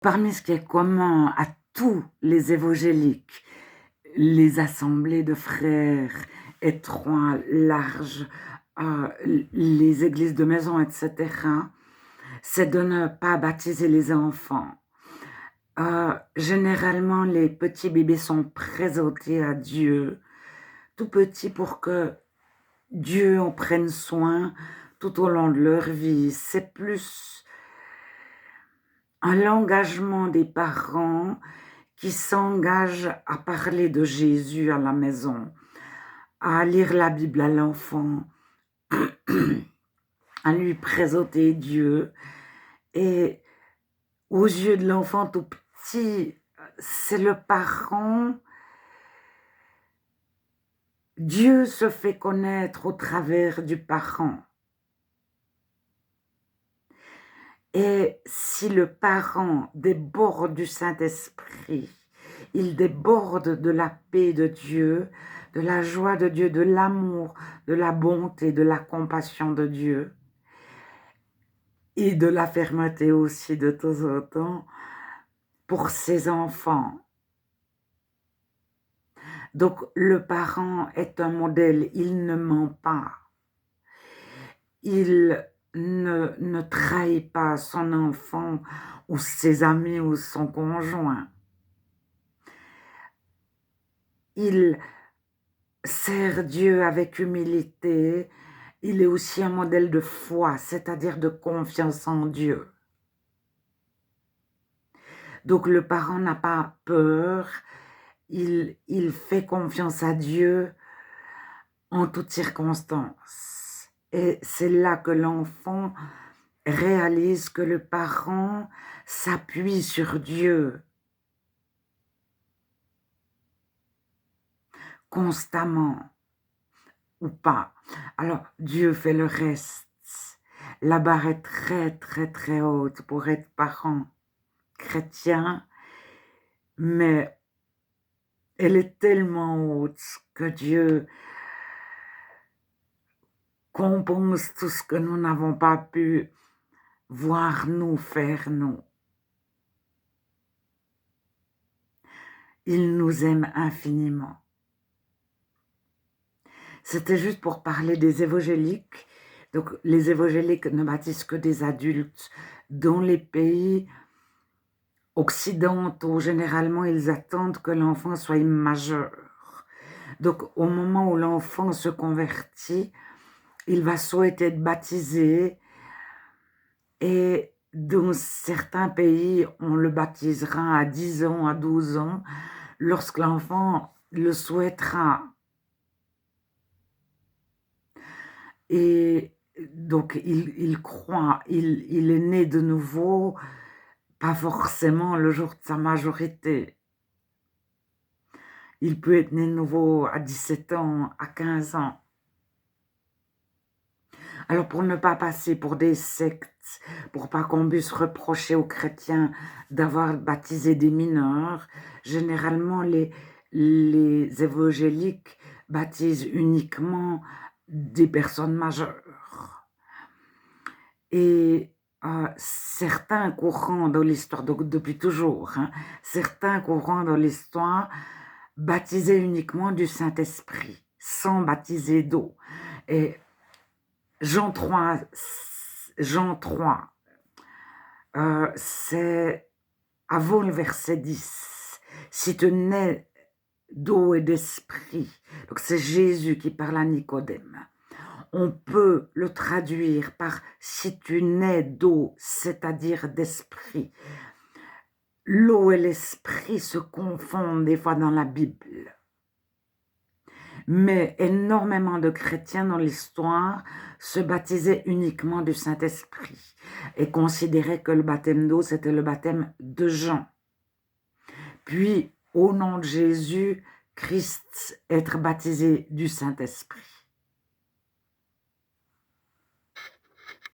Parmi ce qui est commun à tous les évangéliques, les assemblées de frères étroits, larges, les églises de maison, etc., c'est de ne pas baptiser les enfants. Généralement, les petits bébés sont présentés à Dieu, tout petits, pour que Dieu en prenne soin tout au long de leur vie. C'est plus un engagement des parents qui s'engagent à parler de Jésus à la maison, à lire la Bible à l'enfant, à lui présenter Dieu. Et aux yeux de l'enfant tout petit, c'est le parent. Dieu se fait connaître au travers du parent. Et si le parent déborde du Saint-Esprit, il déborde de la paix de Dieu, de la joie de Dieu, de l'amour, de la bonté, de la compassion de Dieu, et de la fermeté aussi de temps en temps pour ses enfants. Donc le parent est un modèle, il ne ment pas. Il ne trahit pas son enfant ou ses amis ou son conjoint. Il sert Dieu avec humilité. Il est aussi un modèle de foi, c'est-à-dire de confiance en Dieu. Donc le parent n'a pas peur, il fait confiance à Dieu en toutes circonstances. Et c'est là que l'enfant réalise que le parent s'appuie sur Dieu constamment ou pas. Alors Dieu fait le reste. La barre est très très très haute pour être parent chrétien, mais elle est tellement haute que Dieu compense tout ce que nous n'avons pas pu voir nous faire nous. Il nous aime infiniment. C'était juste pour parler des évangéliques. Donc les évangéliques ne baptisent que des adultes. Dans les pays occidentaux, généralement, ils attendent que l'enfant soit majeur. Donc au moment où l'enfant se convertit, il va souhaiter être baptisé, et dans certains pays, on le baptisera à 10 ans, à 12 ans, lorsque l'enfant le souhaitera. Et donc, il croit, il est né de nouveau, pas forcément le jour de sa majorité. Il peut être né de nouveau à 17 ans, à 15 ans. Alors, pour ne pas passer pour des sectes, pour pas qu'on puisse reprocher aux chrétiens d'avoir baptisé des mineurs, généralement, les évangéliques baptisent uniquement des personnes majeures. Et certains courants dans l'histoire, donc depuis toujours, certains courants dans l'histoire baptisaient uniquement du Saint-Esprit, sans baptiser d'eau. Et Jean 3, c'est avant le verset 10. Si tu nais d'eau et d'esprit, donc c'est Jésus qui parle à Nicodème. On peut le traduire par « si tu nais d'eau », c'est-à-dire d'esprit. L'eau et l'esprit se confondent des fois dans la Bible. Mais énormément de chrétiens dans l'histoire se baptisaient uniquement du Saint-Esprit et considéraient que le baptême d'eau, c'était le baptême de Jean. Puis, au nom de Jésus, Christ, être baptisé du Saint-Esprit.